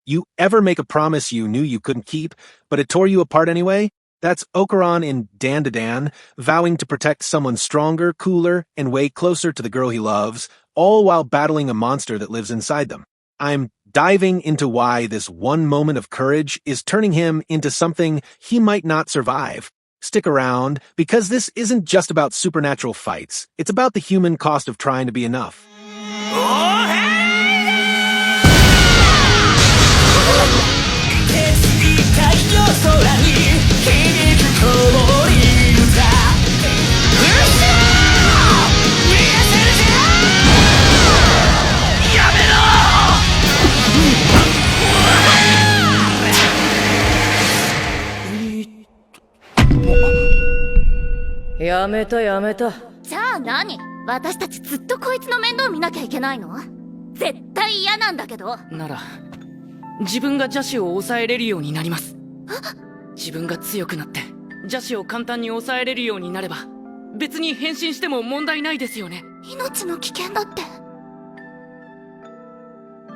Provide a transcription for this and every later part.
You ever make a promise you knew you couldn't keep, but it tore you apart anyway? That's Okarun in Dandadan, vowing to protect someone stronger, cooler, and way closer to the girl he loves, all while battling a monster that lives inside them. I'm diving into why this one moment of courage is turning him into something he might not survive. Stick around, because this isn't just about supernatural fights. It's about the human cost of trying to be enough.やめた。じゃあ何？私たちずっとこいつの面倒見なきゃいけないの？絶対嫌なんだけど。なら自分が邪視を抑えれるようになります。自分が強くなって邪視を簡単に抑えれるようになれば別に変身しても問題ないですよね。命の危険だって。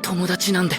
友達なんで。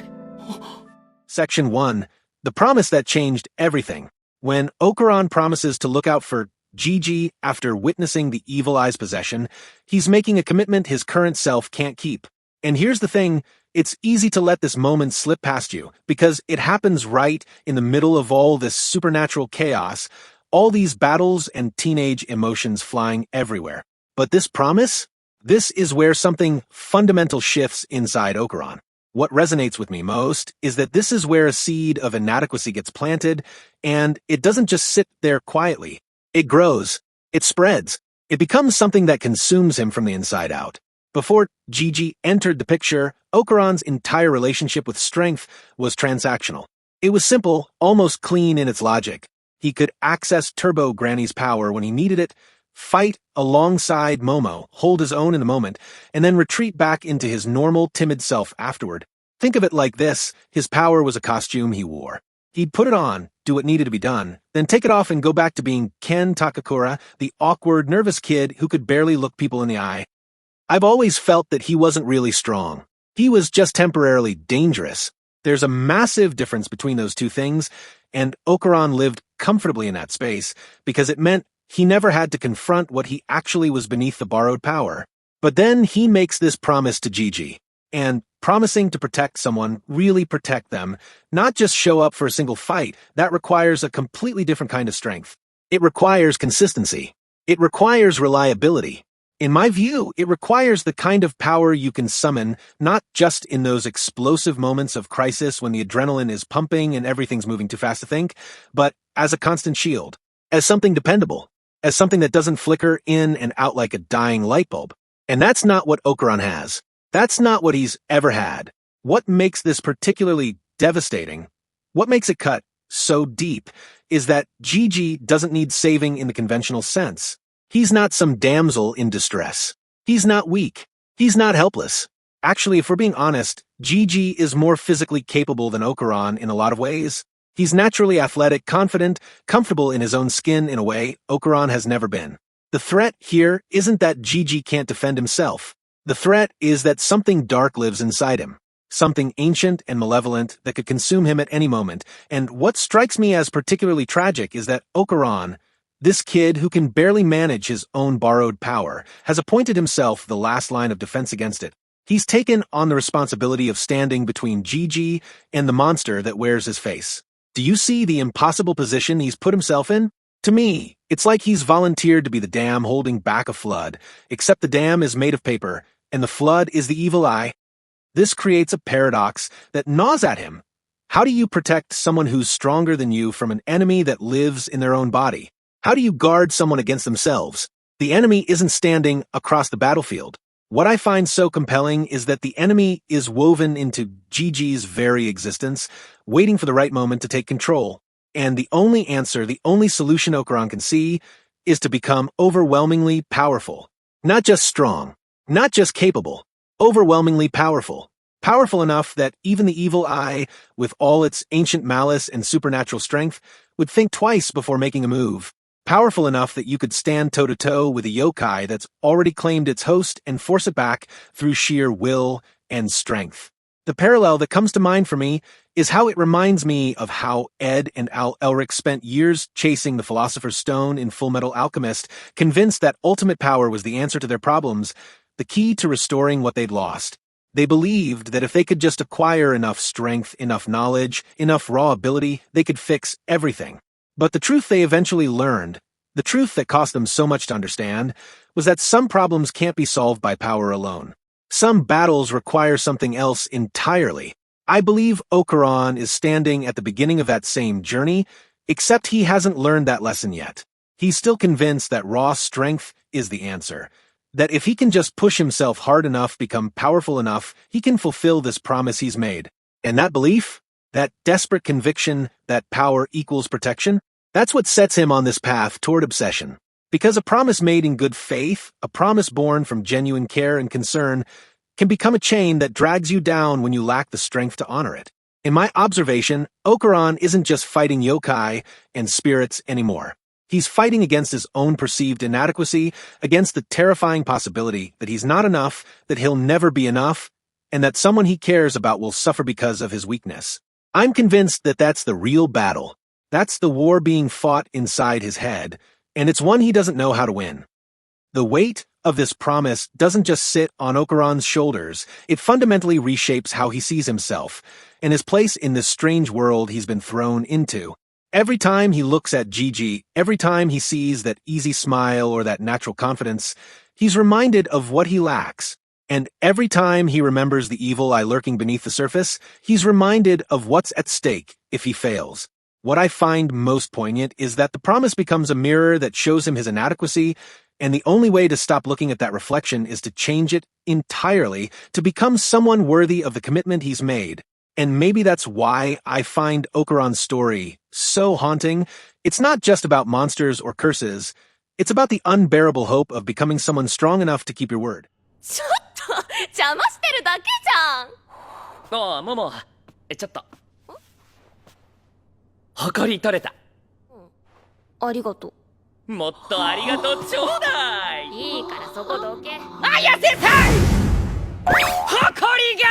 Section 1. The promise that changed everything. When Okarun promises to look out for Jiji after witnessing the evil eye's possession, he's making a commitment his current self can't keep. And here's the thing, it's easy to let this moment slip past you, because it happens right in the middle of all this supernatural chaos, all these battles and teenage emotions flying everywhere. But this promise? This is where something fundamental shifts inside Okarun. What resonates with me most is that this is where a seed of inadequacy gets planted, and it doesn't just sit there quietly. It grows. It spreads. It becomes something that consumes him from the inside out. Before Jiji entered the picture, Okarun's entire relationship with strength was transactional. It was simple, almost clean in its logic. He could access Turbo Granny's power when he needed it, fight alongside Momo, hold his own in the moment, and then retreat back into his normal, timid self afterward. Think of it like this: his power was a costume he wore. He'd put it on, do what needed to be done, then take it off and go back to being Ken Takakura, the awkward, nervous kid who could barely look people in the eye. I've always felt that he wasn't really strong. He was just temporarily dangerous. There's a massive difference between those two things, and Okarun lived comfortably in that space because it meant he never had to confront what he actually was beneath the borrowed power. But then he makes this promise to Jiji, and promising to protect someone, really protect them, not just show up for a single fight, that requires a completely different kind of strength. It requires consistency. It requires reliability. In my view, it requires the kind of power you can summon, not just in those explosive moments of crisis when the adrenaline is pumping and everything's moving too fast to think, but as a constant shield, as something dependable, as something that doesn't flicker in and out like a dying light bulb. And that's not what Okarun has. That's not what he's ever had. What makes this particularly devastating, what makes it cut so deep, is that Jiji doesn't need saving in the conventional sense. He's not some damsel in distress. He's not weak. He's not helpless. Actually, if we're being honest, Jiji is more physically capable than Okarun in a lot of ways. He's naturally athletic, confident, comfortable in his own skin in a way Okarun has never been. The threat here isn't that Jiji can't defend himself. The threat is that something dark lives inside him. Something ancient and malevolent that could consume him at any moment. And what strikes me as particularly tragic is that Okarun, this kid who can barely manage his own borrowed power, has appointed himself the last line of defense against it. He's taken on the responsibility of standing between Jiji and the monster that wears his face. Do you see the impossible position he's put himself in? To me, it's like he's volunteered to be the dam holding back a flood, except the dam is made of paper, and the flood is the evil eye. This creates a paradox that gnaws at him. How do you protect someone who's stronger than you from an enemy that lives in their own body? How do you guard someone against themselves? The enemy isn't standing across the battlefield. What I find so compelling is that the enemy is woven into Jiji's very existence, waiting for the right moment to take control. And the only answer, the only solution Okarun can see, is to become overwhelmingly powerful. Not just strong, not just capable, overwhelmingly powerful. Powerful enough that even the evil eye, with all its ancient malice and supernatural strength, would think twice before making a move. Powerful enough that you could stand toe-to-toe with a yokai that's already claimed its host and force it back through sheer will and strength. The parallel that comes to mind for me is how it reminds me of how Ed and Elric spent years chasing the Philosopher's Stone in Fullmetal Alchemist, convinced that ultimate power was the answer to their problems, the key to restoring what they'd lost. They believed that if they could just acquire enough strength, enough knowledge, enough raw ability, they could fix everything. But the truth they eventually learned, the truth that cost them so much to understand, was that some problems can't be solved by power alone. Some battles require something else entirely. I believe Okarun is standing at the beginning of that same journey, except he hasn't learned that lesson yet. He's still convinced that raw strength is the answer. That if he can just push himself hard enough, become powerful enough, he can fulfill this promise he's made. And that belief, that desperate conviction that power equals protection, that's what sets him on this path toward obsession. Because a promise made in good faith, a promise born from genuine care and concern, can become a chain that drags you down when you lack the strength to honor it. In my observation, Okarun isn't just fighting yokai and spirits anymore. He's fighting against his own perceived inadequacy, against the terrifying possibility that he's not enough, that he'll never be enough, and that someone he cares about will suffer because of his weakness. I'm convinced that that's the real battle. That's the war being fought inside his head, and it's one he doesn't know how to win. The weight of this promise doesn't just sit on Okarun's shoulders, it fundamentally reshapes how he sees himself, and his place in this strange world he's been thrown into. Every time he looks at Jiji, every time he sees that easy smile or that natural confidence, he's reminded of what he lacks. And every time he remembers the evil lurking beneath the surface, he's reminded of what's at stake if he fails. What I find most poignant is that the promise becomes a mirror that shows him his inadequacy, and the only way to stop looking at that reflection is to change it entirely, to become someone worthy of the commitment he's made. And maybe that's why I find Okarun's story so haunting. It's not just about monsters or curses. It's about the unbearable hope of becoming someone strong enough to keep your word. ちょっと邪魔してるだけじゃん。ああ、もも、ちょっと。ほこり取れた。ありがともっとありがとうちょうだい。う。いいからそこどけ。あやせさん。ほこりが。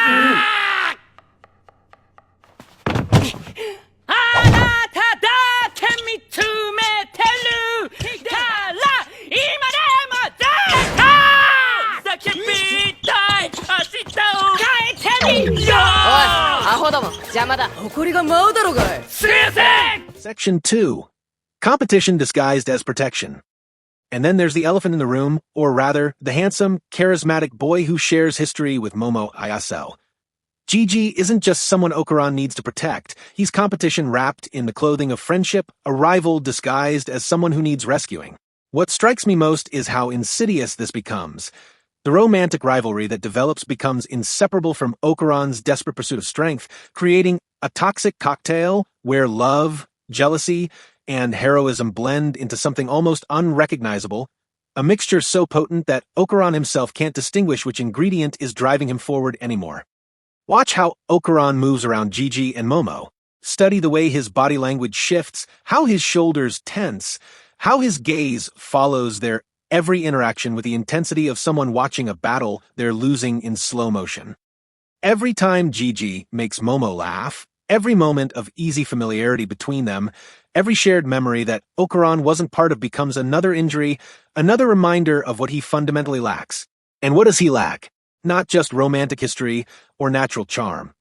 あなただけ見つめてるから今でも絶対叫びたい明日を変えてみよう。おい、アホども邪魔だ。誇りが舞うだろがい。すいません。Section 2. Competition disguised as protection. And then there's the elephant in the room, or rather, the handsome, charismatic boy who shares history with Momo Ayase. Jiji isn't just someone Okarun needs to protect. He's competition wrapped in the clothing of friendship, a rival disguised as someone who needs rescuing. What strikes me most is how insidious this becomes. The romantic rivalry that develops becomes inseparable from Okarun's desperate pursuit of strength, creating a toxic cocktail where love, jealousy, and heroism blend into something almost unrecognizable, a mixture so potent that Okarun himself can't distinguish which ingredient is driving him forward anymore. Watch how Okarun moves around Jiji and Momo. Study the way his body language shifts, how his shoulders tense, how his gaze follows their every interaction with the intensity of someone watching a battle they're losing in slow motion. Every time Jiji makes Momo laugh, every moment of easy familiarity between them, every shared memory that Okarun wasn't part of becomes another injury, another reminder of what he fundamentally lacks. And what does he lack? Not just romantic history or natural charm.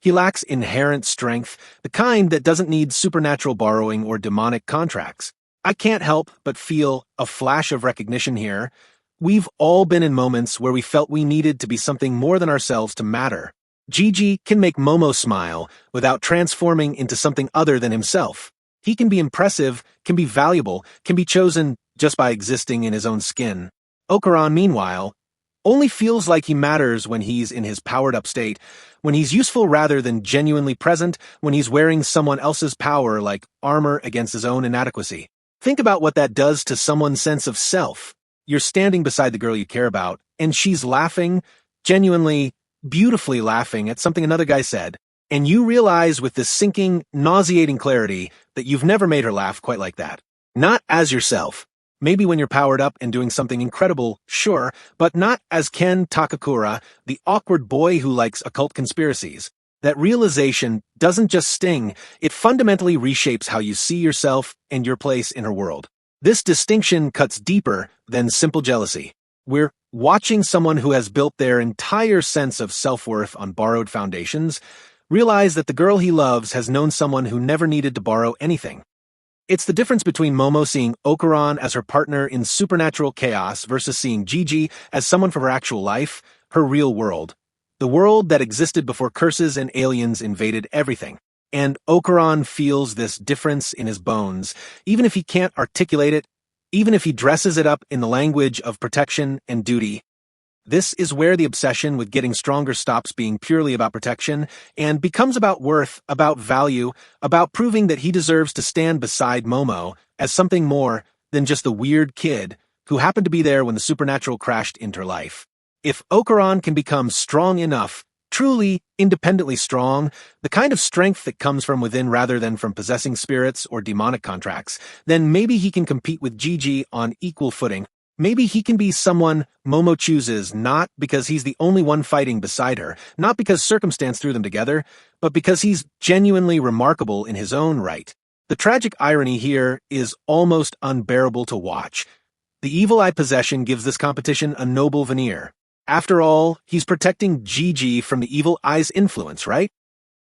He lacks inherent strength, the kind that doesn't need supernatural borrowing or demonic contracts. I can't help but feel a flash of recognition here. We've all been in moments where we felt we needed to be something more than ourselves to matter. Jiji can make Momo smile without transforming into something other than himself. He can be impressive, can be valuable, can be chosen just by existing in his own skin. Okarun, meanwhile, only feels like he matters when he's in his powered-up state, when he's useful rather than genuinely present, when he's wearing someone else's power like armor against his own inadequacy. Think about what that does to someone's sense of self. You're standing beside the girl you care about, and she's laughing, genuinely, beautifully laughing at something another guy said, and you realize with this sinking, nauseating clarity that you've never made her laugh quite like that. Not as yourself. Maybe when you're powered up and doing something incredible, sure, but not as Ken Takakura, the awkward boy who likes occult conspiracies. That realization doesn't just sting, it fundamentally reshapes how you see yourself and your place in her world. This distinction cuts deeper than simple jealousy. We're watching someone who has built their entire sense of self-worth on borrowed foundations realize that the girl he loves has known someone who never needed to borrow anything. It's the difference between Momo seeing Okarun as her partner in supernatural chaos versus seeing Jiji as someone from her actual life, her real world. The world that existed before curses and aliens invaded everything. And Okarun feels this difference in his bones, even if he can't articulate it, even if he dresses it up in the language of protection and duty. This is where the obsession with getting stronger stops being purely about protection and becomes about worth, about value, about proving that he deserves to stand beside Momo as something more than just the weird kid who happened to be there when the supernatural crashed into her life. If Okarun can become strong enough, truly independently strong, the kind of strength that comes from within rather than from possessing spirits or demonic contracts, then maybe he can compete with Jiji on equal footing. Maybe he can be someone Momo chooses not because he's the only one fighting beside her, not because circumstance threw them together, but because he's genuinely remarkable in his own right. The tragic irony here is almost unbearable to watch. The evil eye possession gives this competition a noble veneer. After all, he's protecting Jiji from the evil eye's influence, right?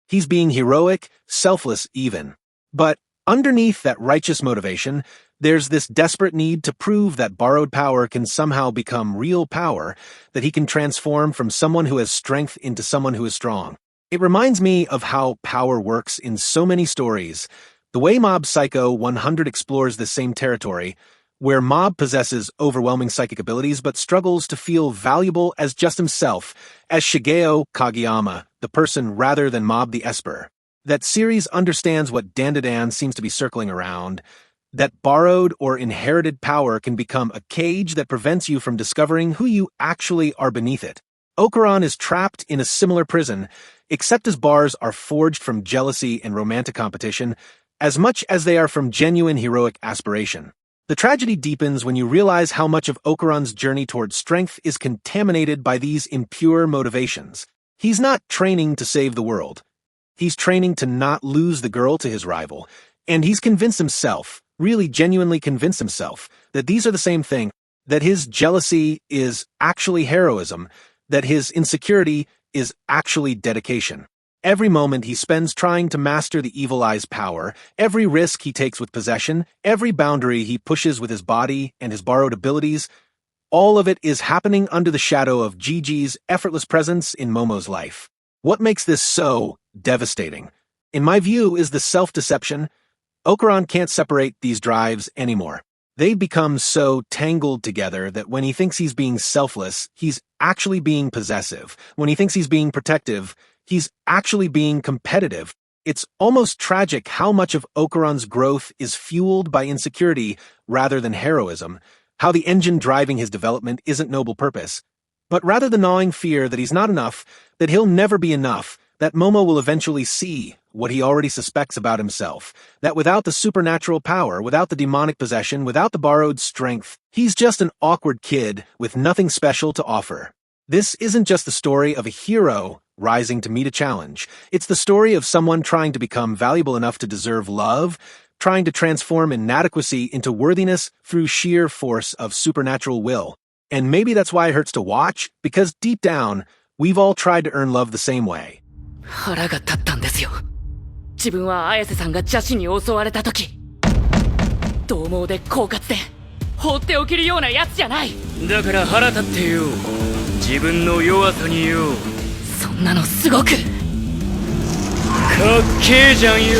He's being heroic, selfless even. But underneath that righteous motivation, there's this desperate need to prove that borrowed power can somehow become real power, that he can transform from someone who has strength into someone who is strong. It reminds me of how power works in so many stories. The way Mob Psycho 100 explores this same territory, where Mob possesses overwhelming psychic abilities but struggles to feel valuable as just himself, as Shigeo Kageyama, the person rather than Mob the Esper. That series understands what Dandadan seems to be circling around, that borrowed or inherited power can become a cage that prevents you from discovering who you actually are beneath it. Okarun is trapped in a similar prison, except his bars are forged from jealousy and romantic competition, as much as they are from genuine heroic aspiration. The tragedy deepens when you realize how much of Okarun's journey towards strength is contaminated by these impure motivations. He's not training to save the world. He's training to not lose the girl to his rival, and he's convinced himself, really genuinely convinced himself, that these are the same thing, that his jealousy is actually heroism, that his insecurity is actually dedication. Every moment he spends trying to master the evil eye's power, every risk he takes with possession, every boundary he pushes with his body and his borrowed abilities, all of it is happening under the shadow of Jiji's effortless presence in Momo's life. What makes this so devastating, in my view, is the self-deception. Okarun can't separate these drives anymore. They've become so tangled together that when he thinks he's being selfless, he's actually being possessive. When he thinks he's being protective, he's actually being competitive. It's almost tragic how much of Okarun's growth is fueled by insecurity rather than heroism, how the engine driving his development isn't noble purpose, but rather the gnawing fear that he's not enough, that he'll never be enough, that Momo will eventually see what he already suspects about himself, that without the supernatural power, without the demonic possession, without the borrowed strength, he's just an awkward kid with nothing special to offer. This isn't just the story of a hero rising to meet a challenge. It's the story of someone trying to become valuable enough to deserve love, trying to transform inadequacy into worthiness through sheer force of supernatural will. And maybe that's why it hurts to watch, because deep down, we've all tried to earn love the same way. 腹が立ったんですよ。自分は綾瀬さんが邪神に襲われた時、獰猛で狡猾で放っておけるようなやつじゃない。だから腹立ってよ。自分の弱さによ。そんなのすごくかっけえじゃんよ。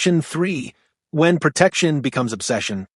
Section 3. When protection becomes obsession.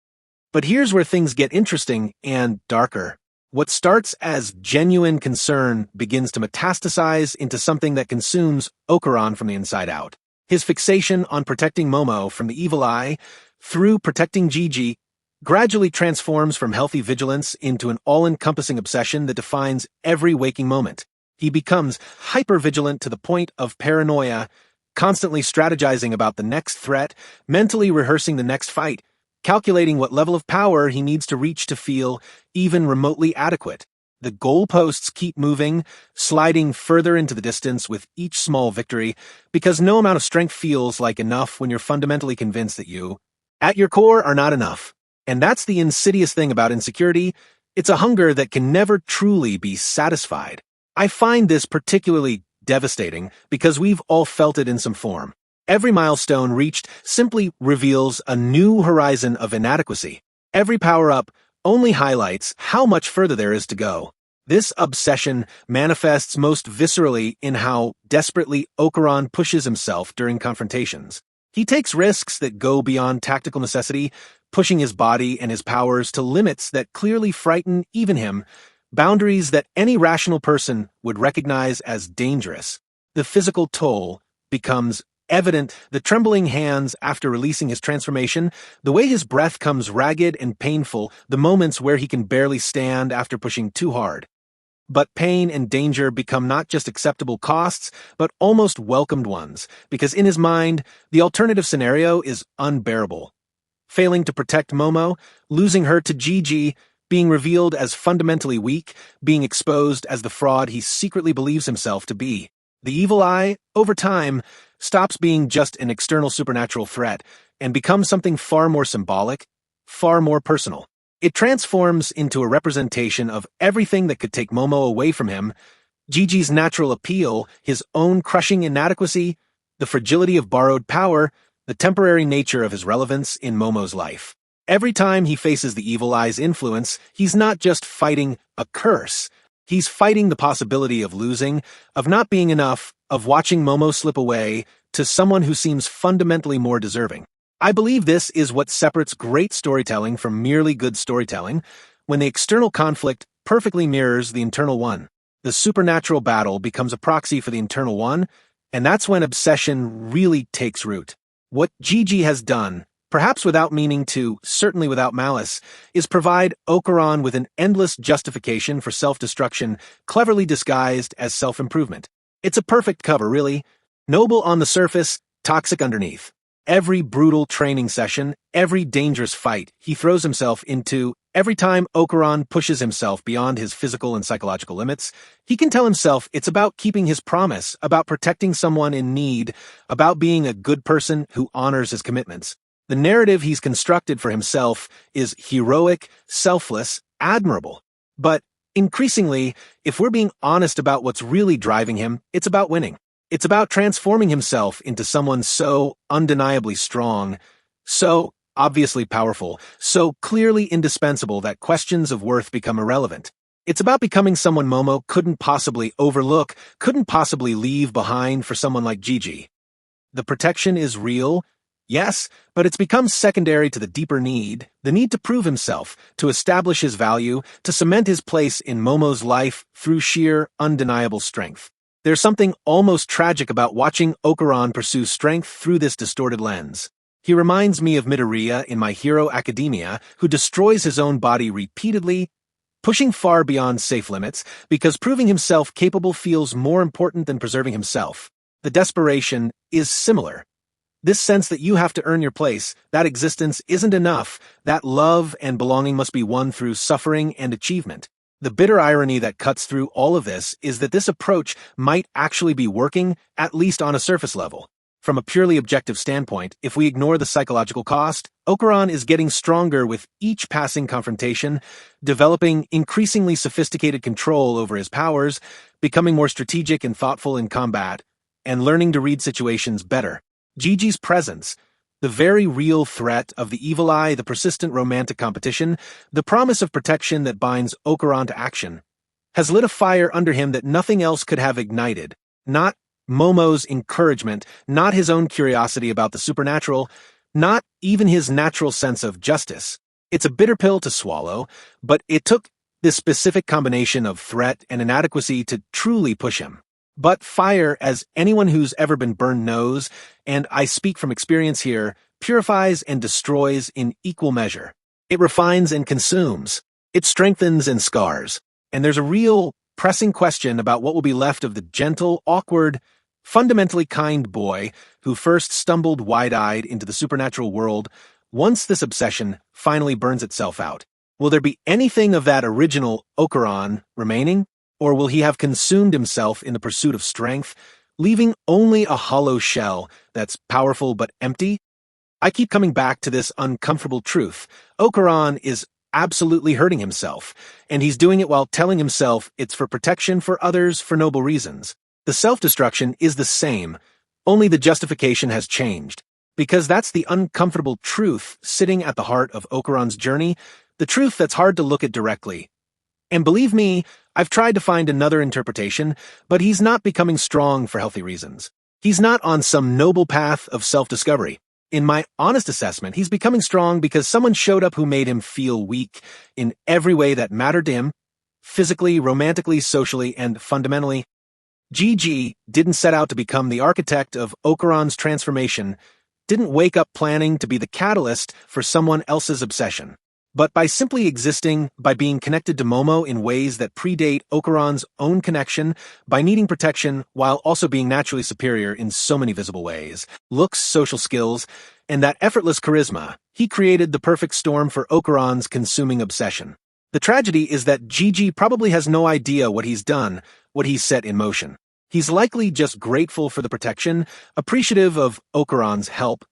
But here's where things get interesting and darker. What starts as genuine concern begins to metastasize into something that consumes Okarun from the inside out. His fixation on protecting Momo from the evil eye, through protecting Jiji, gradually transforms from healthy vigilance into an all-encompassing obsession that defines every waking moment. He becomes hyper-vigilant to the point of paranoia, constantly strategizing about the next threat, mentally rehearsing the next fight, calculating what level of power he needs to reach to feel even remotely adequate. The goalposts keep moving, sliding further into the distance with each small victory, because no amount of strength feels like enough when you're fundamentally convinced that you, at your core, are not enough. And that's the insidious thing about insecurity. It's a hunger that can never truly be satisfied. I find this particularly devastating because we've all felt it in some form. Every milestone reached simply reveals a new horizon of inadequacy. Every power-up only highlights how much further there is to go. This obsession manifests most viscerally in how desperately Okarun pushes himself during confrontations. He takes risks that go beyond tactical necessity, pushing his body and his powers to limits that clearly frighten even him, boundaries that any rational person would recognize as dangerous. The physical toll becomes evident, the trembling hands after releasing his transformation, the way his breath comes ragged and painful, the moments where he can barely stand after pushing too hard. But pain and danger become not just acceptable costs, but almost welcomed ones, because in his mind, the alternative scenario is unbearable. Failing to protect Momo, losing her to Jiji, being revealed as fundamentally weak, being exposed as the fraud he secretly believes himself to be. The evil eye, over time, stops being just an external supernatural threat and becomes something far more symbolic, far more personal. It transforms into a representation of everything that could take Momo away from him: Jiji's natural appeal, his own crushing inadequacy, the fragility of borrowed power, the temporary nature of his relevance in Momo's life. Every time he faces the evil eye's influence, he's not just fighting a curse. He's fighting the possibility of losing, of not being enough, of watching Momo slip away to someone who seems fundamentally more deserving. I believe this is what separates great storytelling from merely good storytelling, when the external conflict perfectly mirrors the internal one. The supernatural battle becomes a proxy for the internal one, and that's when obsession really takes root. What Jiji has done, perhaps without meaning to, certainly without malice, is provide Okarun with an endless justification for self-destruction, cleverly disguised as self-improvement. It's a perfect cover, really. Noble on the surface, toxic underneath. Every brutal training session, every dangerous fight he throws himself into, every time Okarun pushes himself beyond his physical and psychological limits, he can tell himself it's about keeping his promise, about protecting someone in need, about being a good person who honors his commitments. The narrative he's constructed for himself is heroic, selfless, admirable. But increasingly, if we're being honest about what's really driving him, it's about winning. It's about transforming himself into someone so undeniably strong, so obviously powerful, so clearly indispensable that questions of worth become irrelevant. It's about becoming someone Momo couldn't possibly overlook, couldn't possibly leave behind for someone like Jiji. The protection is real, yes, but it's become secondary to the deeper need, the need to prove himself, to establish his value, to cement his place in Momo's life through sheer, undeniable strength. There's something almost tragic about watching Okarun pursue strength through this distorted lens. He reminds me of Midoriya in My Hero Academia, who destroys his own body repeatedly, pushing far beyond safe limits, because proving himself capable feels more important than preserving himself. The desperation is similar. This sense that you have to earn your place, that existence isn't enough, that love and belonging must be won through suffering and achievement. The bitter irony that cuts through all of this is that this approach might actually be working, at least on a surface level. From a purely objective standpoint, if we ignore the psychological cost, Okarun is getting stronger with each passing confrontation, developing increasingly sophisticated control over his powers, becoming more strategic and thoughtful in combat, and learning to read situations better. Jiji's presence, the very real threat of the evil eye, the persistent romantic competition, the promise of protection that binds Okarun to action, has lit a fire under him that nothing else could have ignited. Not Momo's encouragement, not his own curiosity about the supernatural, not even his natural sense of justice. It's a bitter pill to swallow, but it took this specific combination of threat and inadequacy to truly push him. But fire, as anyone who's ever been burned knows, and I speak from experience here, purifies and destroys in equal measure. It refines and consumes. It strengthens and scars. And there's a real, pressing question about what will be left of the gentle, awkward, fundamentally kind boy who first stumbled wide-eyed into the supernatural world once this obsession finally burns itself out. Will there be anything of that original Okarun remaining? Or will he have consumed himself in the pursuit of strength, leaving only a hollow shell that's powerful but empty? I keep coming back to this uncomfortable truth. Okarun is absolutely hurting himself, and he's doing it while telling himself it's for protection for others for noble reasons. The self-destruction is the same, only the justification has changed. Because that's the uncomfortable truth sitting at the heart of Okarun's journey, the truth that's hard to look at directly. And believe me, I've tried to find another interpretation, but he's not becoming strong for healthy reasons. He's not on some noble path of self-discovery. In my honest assessment, he's becoming strong because someone showed up who made him feel weak in every way that mattered to him, physically, romantically, socially, and fundamentally. Jiji didn't set out to become the architect of Okarun's transformation, didn't wake up planning to be the catalyst for someone else's obsession. But by simply existing, by being connected to Momo in ways that predate Okarun's own connection, by needing protection while also being naturally superior in so many visible ways, looks, social skills, and that effortless charisma, he created the perfect storm for Okarun's consuming obsession. The tragedy is that Jiji probably has no idea what he's done, what he's set in motion. He's likely just grateful for the protection, appreciative of Okarun's help,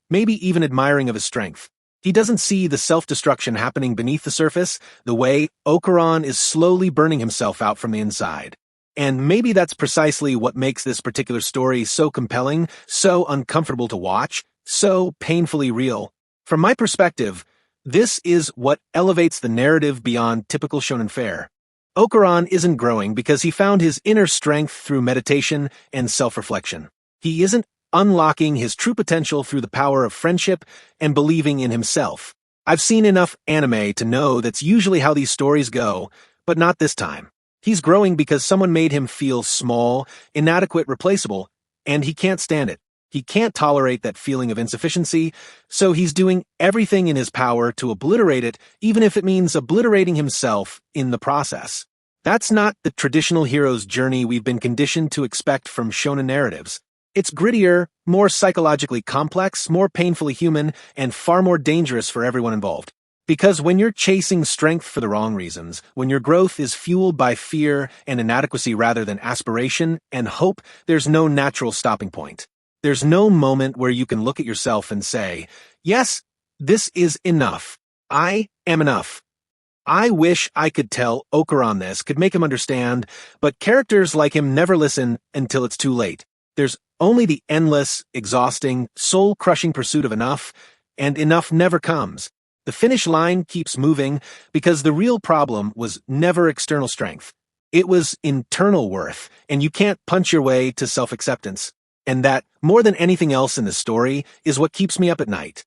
maybe even admiring of his strength. He doesn't see the self-destruction happening beneath the surface, the way Okarun is slowly burning himself out from the inside. And maybe that's precisely what makes this particular story so compelling, so uncomfortable to watch, so painfully real. From my perspective, this is what elevates the narrative beyond typical shonen fare. Okarun isn't growing because he found his inner strength through meditation and self-reflection. He isn't unlocking his true potential through the power of friendship and believing in himself. I've seen enough anime to know that's usually how these stories go, but not this time. He's growing because someone made him feel small, inadequate, replaceable, and he can't stand it. He can't tolerate that feeling of insufficiency, so he's doing everything in his power to obliterate it, even if it means obliterating himself in the process. That's not the traditional hero's journey we've been conditioned to expect from shonen narratives. It's grittier, more psychologically complex, more painfully human, and far more dangerous for everyone involved. Because when you're chasing strength for the wrong reasons, when your growth is fueled by fear and inadequacy rather than aspiration and hope, there's no natural stopping point. There's no moment where you can look at yourself and say, yes, this is enough. I am enough. I wish I could tell Okarun this, could make him understand, but characters like him never listen until it's too late. There's only the endless, exhausting, soul-crushing pursuit of enough, and enough never comes. The finish line keeps moving because the real problem was never external strength. It was internal worth, and you can't punch your way to self-acceptance. And that, more than anything else in the story, is what keeps me up at night.